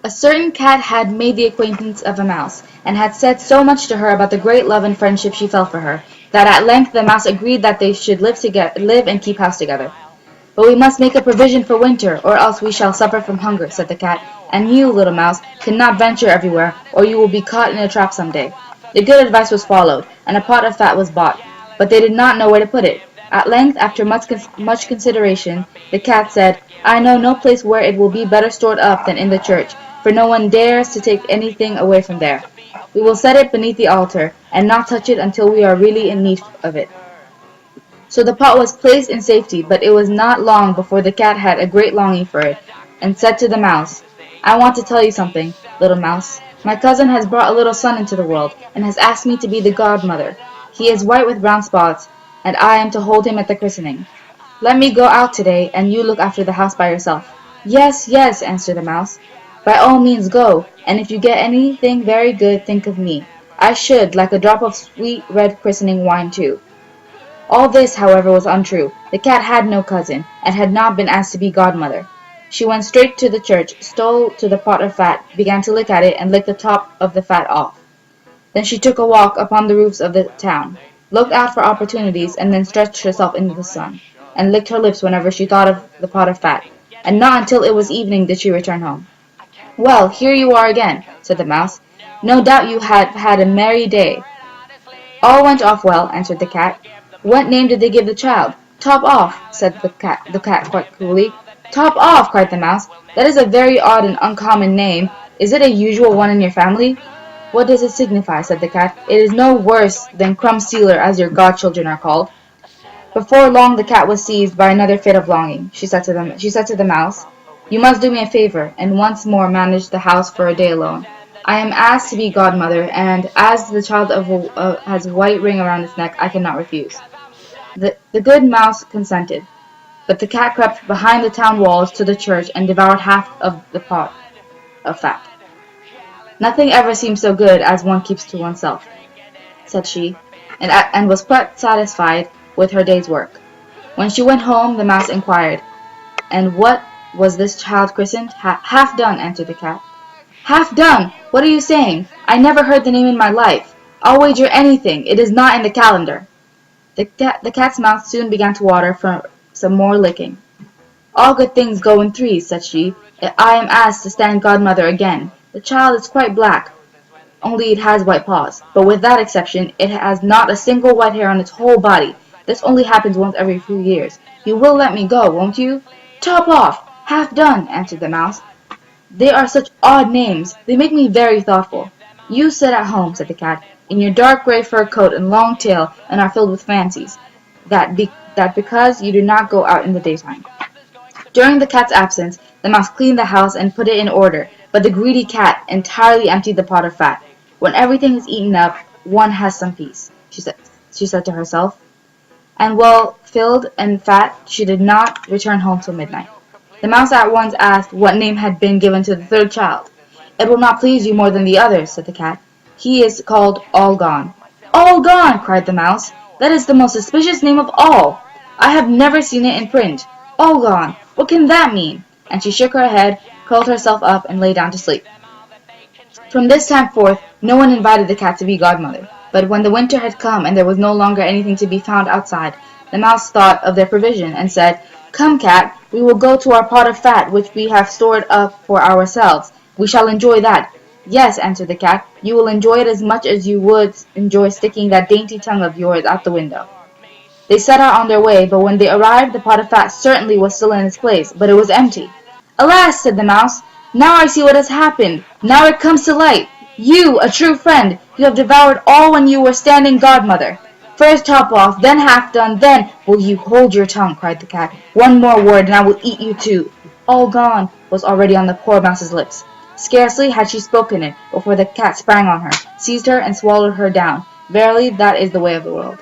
A certain cat had made the acquaintance of a mouse, and had said so much to her about the great love and friendship she felt for her, that at length the mouse agreed that they should live and keep house together. "But we must make a provision for winter, or else we shall suffer from hunger," said the cat, "and you, little mouse, cannot venture everywhere, or you will be caught in a trap some day." The good advice was followed, and a pot of fat was bought, but they did not know where to put it. At length, after much consideration, the cat said, "I know no place where it will be better stored up than in the church, for no one dares to take anything away from there. We will set it beneath the altar, and not touch it until we are really in need of it." So the pot was placed in safety, but it was not long before the cat had a great longing for it, and said to the mouse, "I want to tell you something, little mouse. My cousin has brought a little son into the world, and has asked me to be the godmother. He is white with brown spots, and I am to hold him at the christening. Let me go out today, and you look after the house by yourself." "Yes, yes," answered the mouse. "By all means go, and if you get anything very good, think of me. I should like a drop of sweet red christening wine too." All this, however, was untrue. The cat had no cousin, and had not been asked to be godmother. She went straight to the church, stole to the pot of fat, began to lick at it, and licked the top of the fat off. Then she took a walk upon the roofs of the town, looked out for opportunities, and then stretched herself into the sun, and licked her lips whenever she thought of the pot of fat, and not until it was evening did she return home. "Well, here you are again," said the mouse. "No doubt you have had a merry day." "All went off well," answered the cat. "What name did they give the child?" "Top off," said the cat quite coolly. "Top off!" cried the mouse. "That is a very odd and uncommon name. Is it a usual one in your family?" "What does it signify?" said the cat. "It is no worse than Crumb Stealer, as your godchildren are called." Before long the cat was seized by another fit of longing. She said to the mouse, "You must do me a favour, and once more manage the house for a day alone. I am asked to be godmother, and as the child has a white ring around its neck, I cannot refuse." The good mouse consented, but the cat crept behind the town walls to the church and devoured half of the pot of fat. "Nothing ever seems so good as one keeps to oneself," said she, and was quite satisfied with her day's work. When she went home, the mouse inquired, "And what was this child christened?" "Half done," answered the cat. "Half done! What are you saying? I never heard the name in my life. I'll wager anything it is not in the calendar." The cat's mouth soon began to water for some more licking. "All good things go in threes," said she. "I am asked to stand godmother again. The child is quite black, only it has white paws, but with that exception it has not a single white hair on its whole body. This only happens once every few years. You will let me go, won't you?" "Top off! Half done," answered the mouse. "They are such odd names. They make me very thoughtful." "You sit at home," said the cat, "in your dark grey fur coat and long tail, and are filled with fancies, that because you do not go out in the daytime." During the cat's absence, the mouse cleaned the house and put it in order, but the greedy cat entirely emptied the pot of fat. "When everything is eaten up, one has some peace," she said to herself. And well filled and fat, she did not return home till midnight. The mouse at once asked what name had been given to the third child. "It will not please you more than the others," said the cat. "He is called All Gone." "All Gone!" cried the mouse. "That is the most suspicious name of all. I have never seen it in print. All Gone! What can that mean?" And she shook her head, curled herself up, and lay down to sleep. From this time forth, no one invited the cat to be godmother. But when the winter had come, and there was no longer anything to be found outside, the mouse thought of their provision, and said, "Come, cat, we will go to our pot of fat, which we have stored up for ourselves. We shall enjoy that." "Yes," answered the cat, "you will enjoy it as much as you would enjoy sticking that dainty tongue of yours out the window." They set out on their way, but when they arrived, the pot of fat certainly was still in its place, but it was empty. "Alas!" said the mouse, "now I see what has happened. Now it comes to light. You, a true friend, you have devoured all when you were standing godmother. First top off, then half done, then—" "Will you hold your tongue?" cried the cat. "One more word, and I will eat you too." "All gone" was already on the poor mouse's lips. Scarcely had she spoken it before the cat sprang on her, seized her, and swallowed her down. Verily, that is the way of the world.